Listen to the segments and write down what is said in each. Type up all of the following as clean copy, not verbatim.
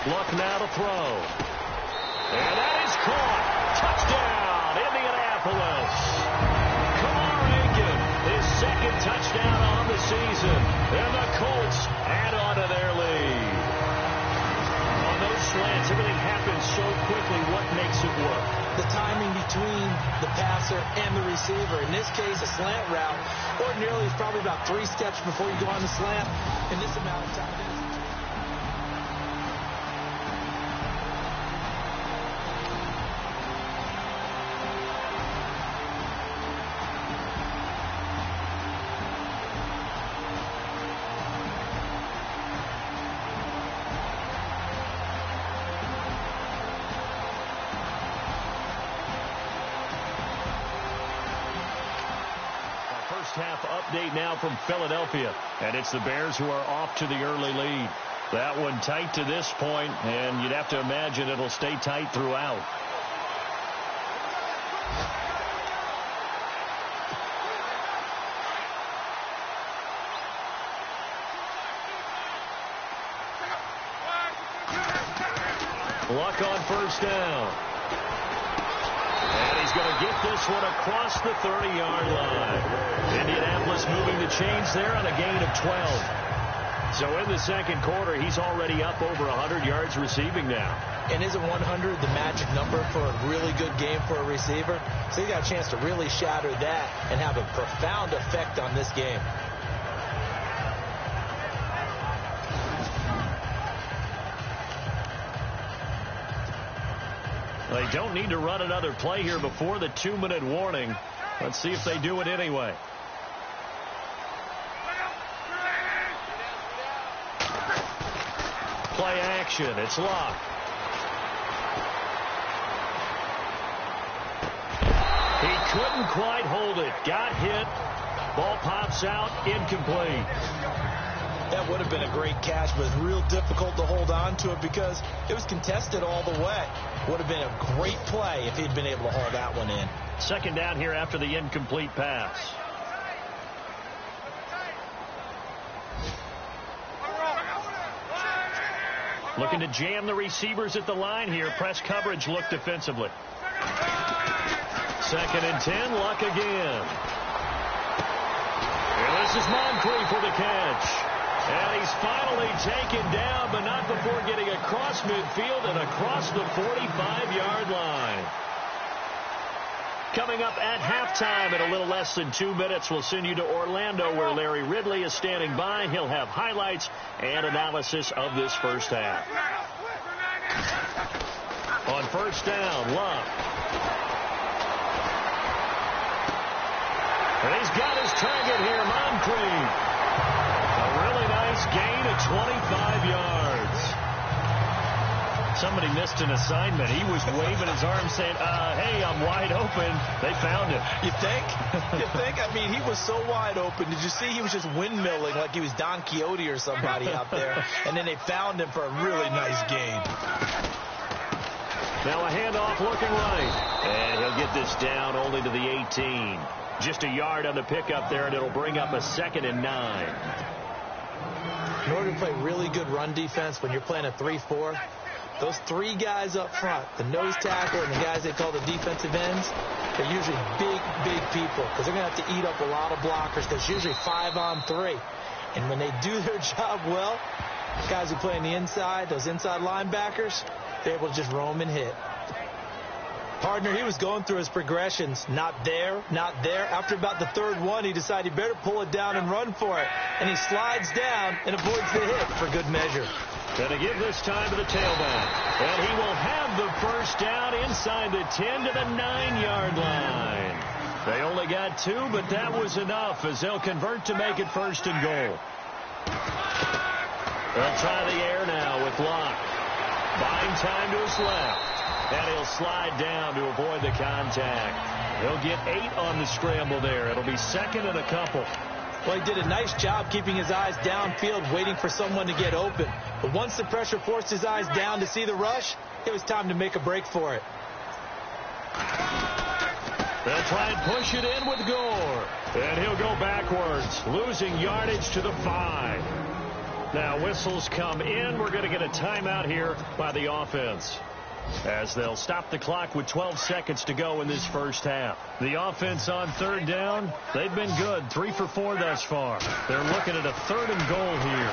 Look now to throw. And that is caught. Touchdown, Indianapolis. Kamar Aiken, his second touchdown on the season. And the Colts add on to their lead. On those slants, everything happens so quickly. What makes it work? The timing between the passer and the receiver. In this case, a slant route. Ordinarily, it's probably about 3 steps before you go on the slant. In this amount of time, half update now from Philadelphia, and it's the Bears who are off to the early lead. That one tight to this point, and you'd have to imagine it'll stay tight throughout. Luck on first down. And he's going to get this one across the 30-yard line. Indianapolis moving the chains there on a gain of 12. So in the second quarter, he's already up over 100 yards receiving now. And isn't 100 the magic number for a really good game for a receiver? So he got a chance to really shatter that and have a profound effect on this game. They don't need to run another play here before the 2-minute warning. Let's see if they do it anyway. Play action. It's Locke. He couldn't quite hold it. Got hit. Ball pops out. Incomplete. That would have been a great catch, but it's real difficult to hold on to it because it was contested all the way. Would have been a great play if he'd been able to haul that one in. Second down here after the incomplete pass. Looking to jam the receivers at the line here. Press coverage look defensively. Second and 10. Luck again. And this is Moncrief for the catch. And he's finally taken down, but not before getting across midfield and across the 45-yard line. Coming up at halftime in a little less than 2 minutes, we'll send you to Orlando where Larry Ridley is standing by. He'll have highlights and analysis of this first half. On first down, Love. And he's got his target here, Moncrief. A really nice gain of 25 yards. Somebody missed an assignment. He was waving his arm saying, hey, I'm wide open. They found him. You think? You think? I mean, he was so wide open. Did you see he was just windmilling like he was Don Quixote or somebody out there? And then they found him for a really nice gain. Now a handoff looking right. And he'll get this down only to the 18. Just a yard on the pickup there, and it'll bring up a 2nd and 9. In order to play really good run defense when you're playing a 3-4, those 3 guys up front, the nose tackle and the guys they call the defensive ends, they're usually big people because they're going to have to eat up a lot of blockers because it's usually 5-on-3. And when they do their job well, guys who play on the inside, those inside linebackers, they're able to just roam and hit. Partner, he was going through his progressions. Not there, not there. After about the 3rd one, he decided he better pull it down and run for it. And he slides down and avoids the hit for good measure. Going to give this time to the tailback. And he will have the first down inside the 10 to the 9-yard line. They only got 2, but that was enough as they'll convert to make it 1st and goal. They'll try the air now with Locke. Buying time to his left. And he'll slide down to avoid the contact. He'll get 8 on the scramble there. It'll be 2nd and a couple. Well, he did a nice job keeping his eyes downfield, waiting for someone to get open. But once the pressure forced his eyes down to see the rush, it was time to make a break for it. They'll try and push it in with Gore. And he'll go backwards, losing yardage to the 5. Now whistles come in. We're going to get a timeout here by the offense, as they'll stop the clock with 12 seconds to go in this first half. The offense on third down, they've been good. 3 for 4 thus far. They're looking at a 3rd and goal here.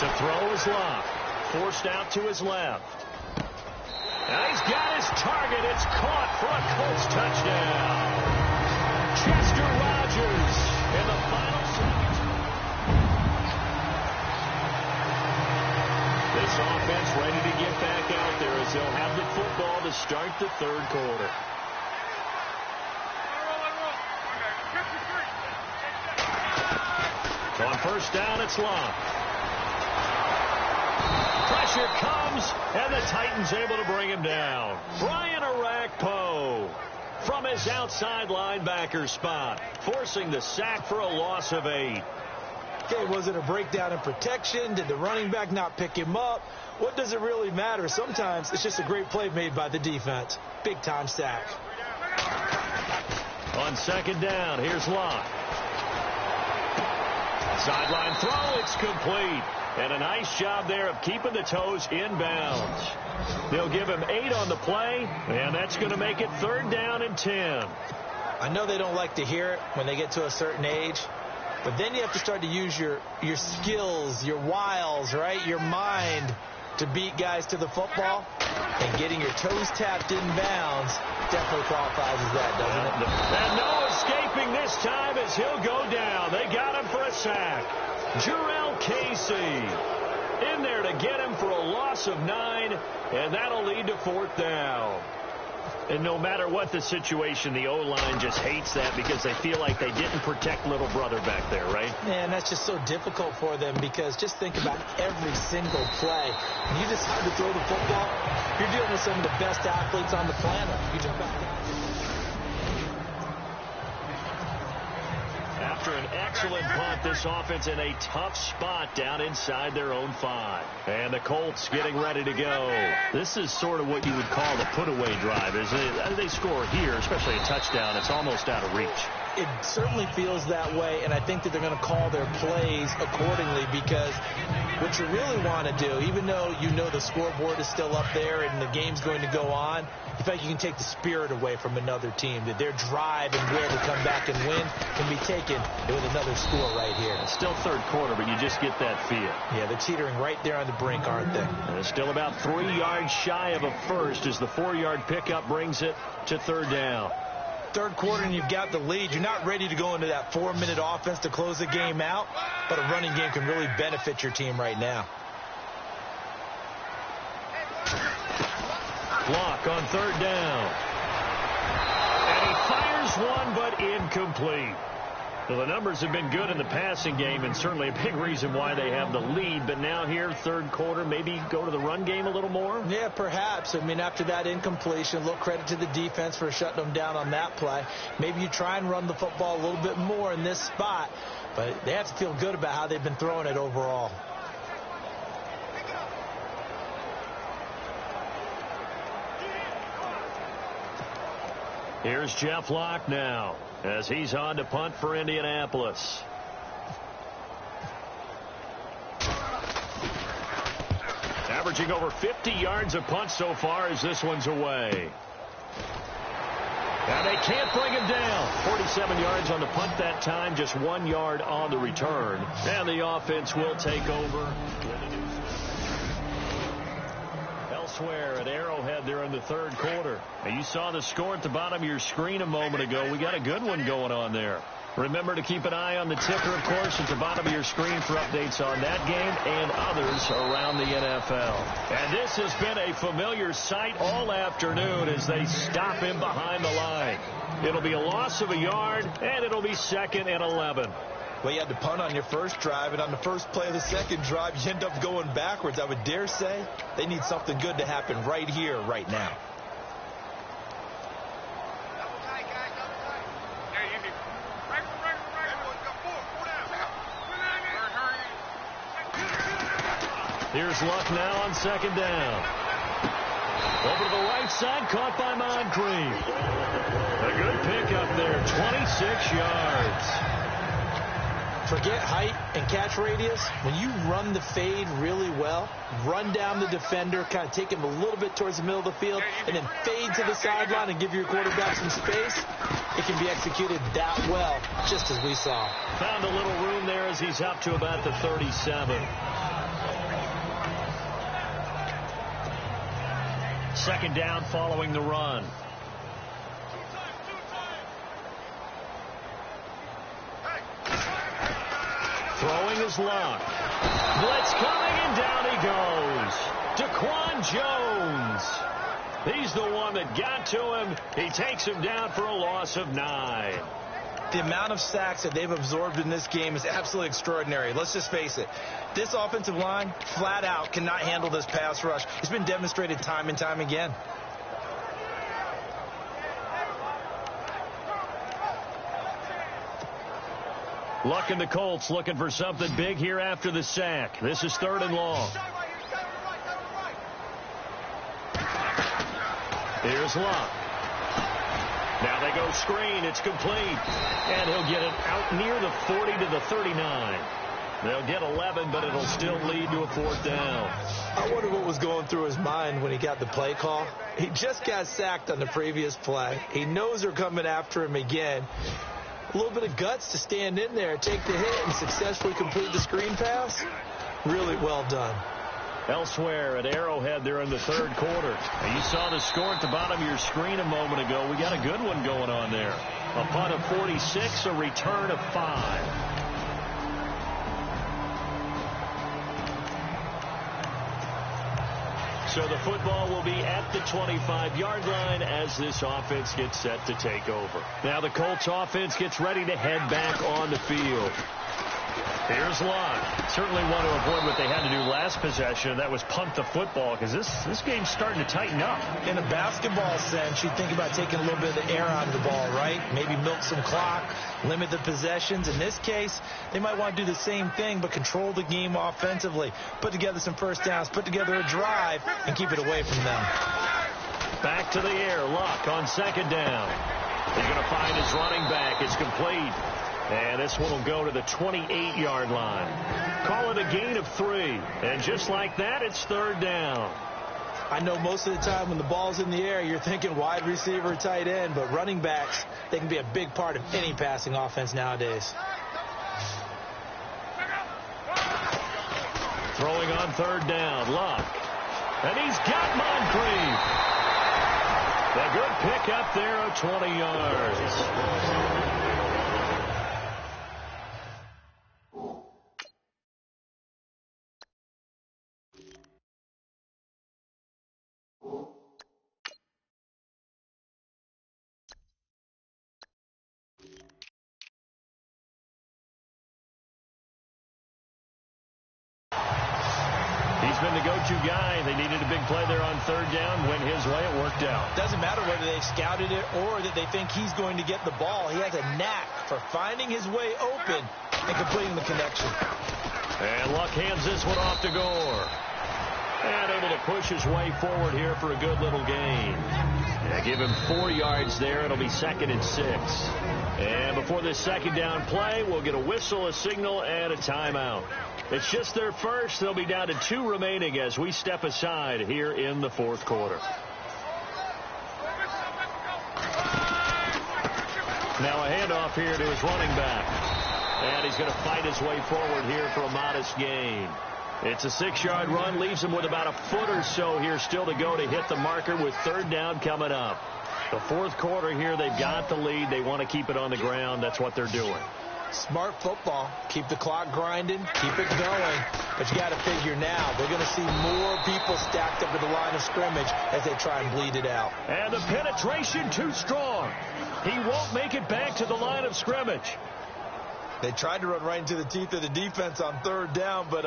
To throw is Locke. Forced out to his left. And he's got his target. It's caught for a Colts touchdown. Chester Rogers in the final seconds. This offense ready to get back out there as they'll have the football to start the 3rd quarter. On first down, it's Locke. Pressure comes, and the Titans able to bring him down. Brian Arakpo from his outside linebacker spot, forcing the sack for a loss of 8. Okay, was it a breakdown in protection? Did the running back not pick him up? What does it really matter? Sometimes it's just a great play made by the defense. Big-time sack. On second down, here's Locke. Sideline throw, it's complete. And a nice job there of keeping the toes inbounds. They'll give him 8 on the play, and that's going to make it 3rd down and 10. I know they don't like to hear it when they get to a certain age, but then you have to start to use your skills, your wiles, right, your mind to beat guys to the football. And getting your toes tapped inbounds definitely qualifies as that, doesn't it? And no escaping this time as he'll go down. They got him for a sack. Jarrell Casey in there to get him for a loss of 9, and that'll lead to 4th down. And no matter what the situation, the O-line just hates that because they feel like they didn't protect little brother back there, right? Man, that's just so difficult for them because just think about every single play. When you decide to throw the football, you're dealing with some of the best athletes on the planet. You jump out there. After an excellent punt, this offense in a tough spot down inside their own 5. And the Colts getting ready to go. This is sort of what you would call the put-away drive. As they score here, especially a touchdown, it's almost out of reach. It certainly feels that way, and I think that they're going to call their plays accordingly because what you really want to do, even though you know the scoreboard is still up there and the game's going to go on, you feel like you can take the spirit away from another team, that their drive and will to come back and win can be taken with another score right here. It's still 3rd quarter, but you just get that feel. Yeah, they're teetering right there on the brink, aren't they? And it's still about 3 yards shy of a first as the 4-yard pickup brings it to 3rd down. 3rd quarter and you've got the lead. You're not ready to go into that 4-minute offense to close the game out, but a running game can really benefit your team right now. Block on 3rd down. And he fires one, but incomplete. Well, the numbers have been good in the passing game and certainly a big reason why they have the lead. But now here, 3rd quarter, maybe go to the run game a little more? Yeah, perhaps. I mean, after that incompletion, a little credit to the defense for shutting them down on that play. Maybe you try and run the football a little bit more in this spot. But they have to feel good about how they've been throwing it overall. Here's Jeff Locke now as he's on to punt for Indianapolis. Averaging over 50 yards a punt so far as this one's away. And they can't bring him down. 47 yards on the punt that time, just 1 yard on the return. And the offense will take over. Elsewhere at Arrowhead there in the 3rd quarter. And you saw the score at the bottom of your screen a moment ago. We got a good one going on there. Remember to keep an eye on the ticker, of course, at the bottom of your screen for updates on that game and others around the NFL. And this has been a familiar sight all afternoon as they stop him behind the line. It'll be a loss of a yard, and it'll be 2nd and 11. Well, you had to punt on your first drive, and on the first play of the second drive, you end up going backwards. I would dare say they need something good to happen right here, right now. Here's Luck now on 2nd down. Over to the right side, caught by Moncrief. A good pickup there, 26 yards. Forget height and catch radius. When you run the fade really well, run down the defender, kind of take him a little bit towards the middle of the field, and then fade to the sideline and give your quarterback some space, it can be executed that well, just as we saw. Found a little room there as he's up to about the 37. Second down following the run. Throwing his luck. Blitz coming, and down he goes. Daquan Jones. He's the one that got to him. He takes him down for a loss of 9. The amount of sacks that they've absorbed in this game is absolutely extraordinary. Let's just face it. This offensive line, flat out, cannot handle this pass rush. It's been demonstrated time and time again. Luck and the Colts looking for something big here after the sack. This is 3rd and long. Here's Luck. Now they go screen. It's complete. And he'll get it out near the 40 to the 39. They'll get 11, but it'll still lead to a 4th down. I wonder what was going through his mind when he got the play call. He just got sacked on the previous play. He knows they're coming after him again. A little bit of guts to stand in there, take the hit, and successfully complete the screen pass. Really well done. Elsewhere at Arrowhead, they're in the 3rd quarter. And you saw the score at the bottom of your screen a moment ago. We got a good one going on there. A punt of 46, a return of 5. So the football will be at the 25-yard line as this offense gets set to take over. Now the Colts offense gets ready to head back on the field. Here's Luck. Certainly want to avoid what they had to do last possession. That was punt the football, because this game's starting to tighten up. In a basketball sense, you think about taking a little bit of the air out of the ball, right? Maybe milk some clock, limit the possessions. In this case, they might want to do the same thing, but control the game offensively. Put together some first downs, put together a drive, and keep it away from them. Back to the air. Luck on 2nd down. He's going to find his running back. It's complete. And this one will go to the 28-yard line. Call it a gain of 3. And just like that, it's 3rd down. I know most of the time when the ball's in the air, you're thinking wide receiver, tight end, but running backs, they can be a big part of any passing offense nowadays. Throwing on 3rd down, Luck. And he's got Moncrief. A good pick up there of 20 yards. Been the go-to guy. They needed a big play there on 3rd down. Went his way. It worked out. Doesn't matter whether they scouted it or that they think he's going to get the ball. He has a knack for finding his way open and completing the connection. And Luck hands this one off to Gore. And able to push his way forward here for a good little gain. Yeah, give him 4 yards there. It'll be 2nd and 6. And before this 2nd down play, we'll get a whistle, a signal, and a timeout. It's just their first. They'll be down to 2 remaining as we step aside here in the 4th quarter. Now a handoff here to his running back. And he's going to fight his way forward here for a modest gain. It's a 6-yard run. Leaves him with about a foot or so here still to go to hit the marker with 3rd down coming up. The 4th quarter here, they've got the lead. They want to keep it on the ground. That's what they're doing. Smart football. Keep the clock grinding. Keep it going. But you got to figure now, they're going to see more people stacked up at the line of scrimmage as they try and bleed it out. And the penetration too strong. He won't make it back to the line of scrimmage. They tried to run right into the teeth of the defense on 3rd down, but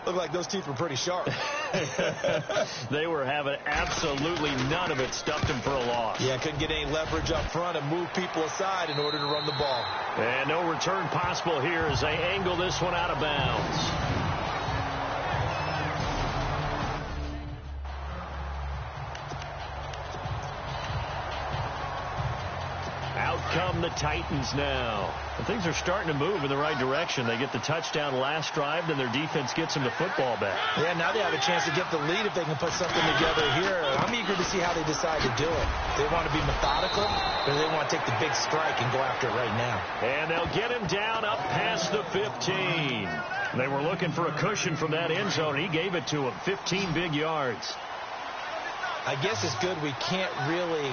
looked like those teeth were pretty sharp. They were having absolutely none of it. Stuffed him for a loss. Yeah, couldn't get any leverage up front and move people aside in order to run the ball. And no return possible here as they angle this one out of bounds. Out come the Titans now. And things are starting to move in the right direction. They get the touchdown last drive, then their defense gets them the football back. Yeah, now they have a chance to get the lead if they can put something together here. I'm eager to see how they decide to do it. They want to be methodical, or they want to take the big strike and go after it right now. And they'll get him down up past the 15. They were looking for a cushion from that end zone. He gave it to him. 15 big yards. I guess it's good we can't really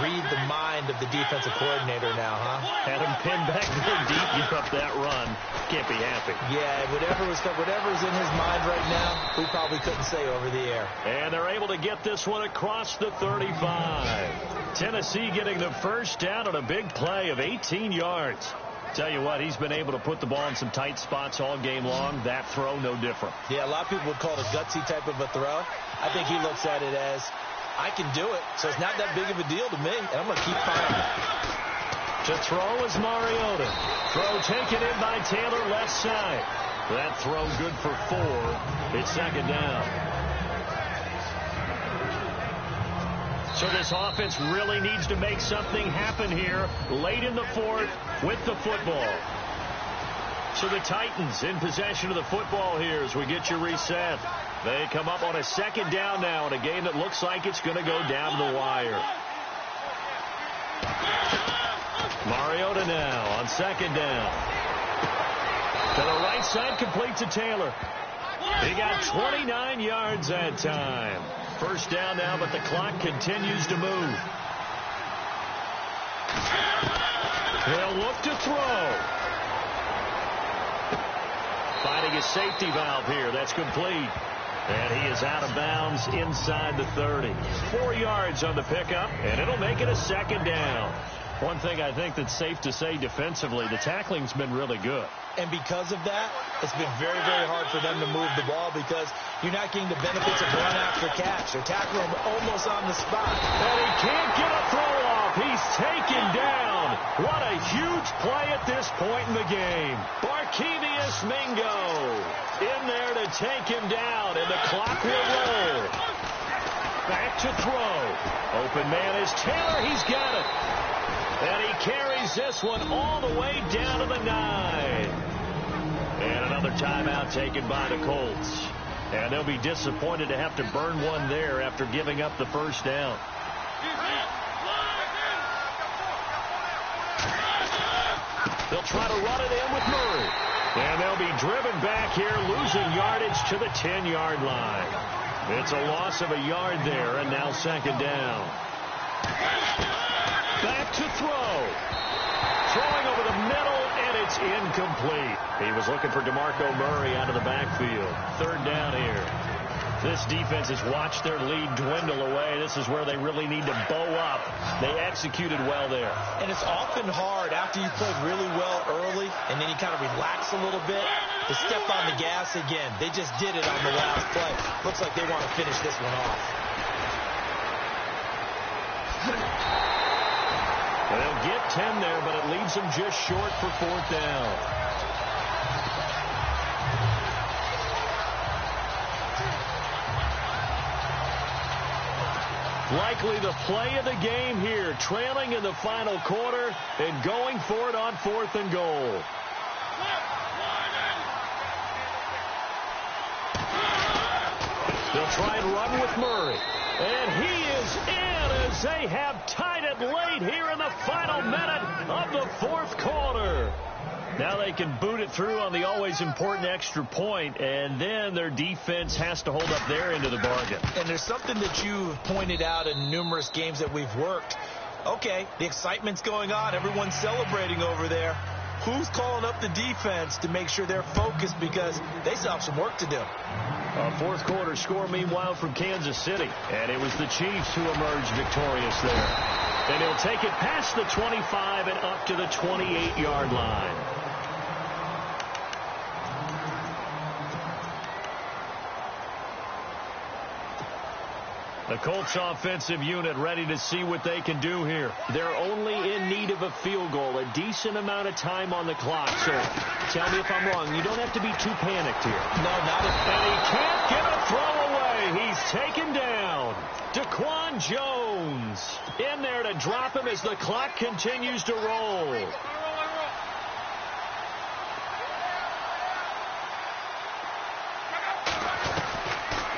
read the mind of the defensive coordinator now, huh? Had him pinned back there deep, give up that run. Can't be happy. Yeah, whatever's in his mind right now, we probably couldn't say over the air. And they're able to get this one across the 35. Tennessee getting the first down on a big play of 18 yards. Tell you what, he's been able to put the ball in some tight spots all game long. That throw, no different. Yeah, a lot of people would call it a gutsy type of a throw. I think he looks at it as, I can do it, so it's not that big of a deal to me, and I'm going to keep firing. To throw is Mariota. Throw taken in by Taylor left side. That throw good for 4. It's second down. So this offense really needs to make something happen here late in the fourth with the football. So the Titans in possession of the football here as we get you reset. They come up on a second down now in a game that looks like it's going to go down to the wire. Mariota now on second down. To the right side, complete to Taylor. He got 29 yards that time. First down now, but the clock continues to move. They'll look to throw. Finding a safety valve here. That's complete. And he is out of bounds inside the 30. 4 yards on the pickup, and it'll make it a second down. One thing I think that's safe to say defensively, the tackling's been really good. And because of that, it's been very, very hard for them to move the ball because you're not getting the benefits of run after catch. They're tackling him almost on the spot. And he can't get a throw off. He's taken down. What a huge play at this point in the game. Barkevius Mingo in there to take him down, and the clock will roll. Back to throw. Open man is Taylor. He's got it. And he carries this one all the way down to the 9. And another timeout taken by the Colts. And they'll be disappointed to have to burn one there after giving up the first down. They'll try to run it in with Murray. And they'll be driven back here, losing yardage to the 10-yard line. It's a loss of a yard there, and now second down. Back to throw. Throwing over the middle, and it's incomplete. He was looking for DeMarco Murray out of the backfield. Third down here. This defense has watched their lead dwindle away. This is where they really need to bow up. They executed well there. And it's often hard after you played really well early, and then you kind of relax a little bit, to step on the gas again. They just did it on the last play. Looks like they want to finish this one off. They'll get 10 there, but it leaves them just short for fourth down. Likely the play of the game here, trailing in the final quarter and going for it on fourth and goal. They'll try and run with Murray. And he is in as they have tied it late here in the final minute of the fourth quarter. Now they can boot it through on the always important extra point, and then their defense has to hold up their end of the bargain. And there's something that you've pointed out in numerous games that we've worked. Okay, the excitement's going on. Everyone's celebrating over there. Who's calling up the defense to make sure they're focused because they still have some work to do? A fourth quarter score, meanwhile, from Kansas City. And it was the Chiefs who emerged victorious there. And he'll take it past the 25 and up to the 28-yard line. The Colts offensive unit ready to see what they can do here. They're only in need of a field goal, a decent amount of time on the clock. So tell me if I'm wrong. You don't have to be too panicked here. No, not at all. And he can't get a throw away. He's taken down. Daquan Jones Jones in there to drop him as the clock continues to roll.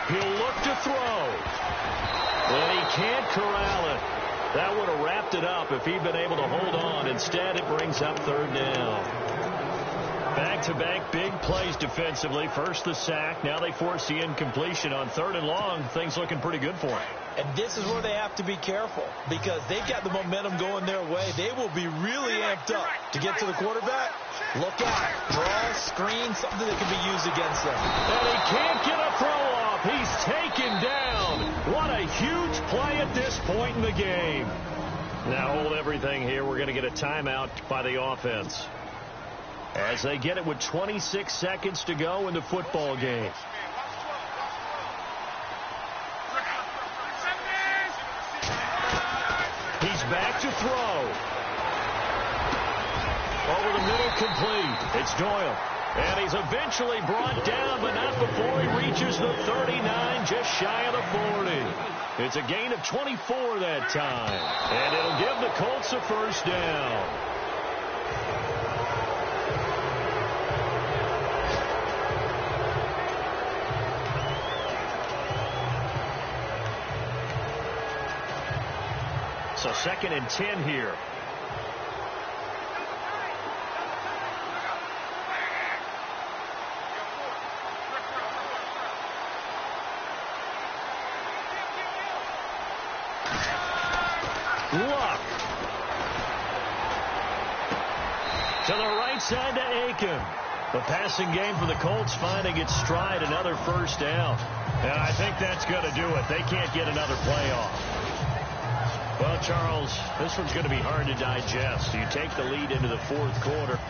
He'll look to throw. And he can't corral it. That would have wrapped it up if he'd been able to hold on. Instead, it brings up third down. Back-to-back big plays defensively. First the sack. Now they force the incompletion on third and long. Things looking pretty good for them. And this is where they have to be careful because they've got the momentum going their way. They will be really amped up to get to the quarterback. Look out. Draw, screen, something that can be used against them. And he can't get a throw off. He's taken down. What a huge play at this point in the game. Now hold everything here. We're going to get a timeout by the offense as they get it with 26 seconds to go in the football game. He's back to throw. Over the middle, complete. It's Doyle. And he's eventually brought down, but not before he reaches the 39, just shy of the 40. It's a gain of 24 that time. And it'll give the Colts a first down. So 2nd and 10 here. Luck. To the right side to Aiken. The passing game for the Colts finding its stride, another first down. And I think that's going to do it. They can't get another playoff. Well, Charles, this one's going to be hard to digest. You take the lead into the fourth quarter.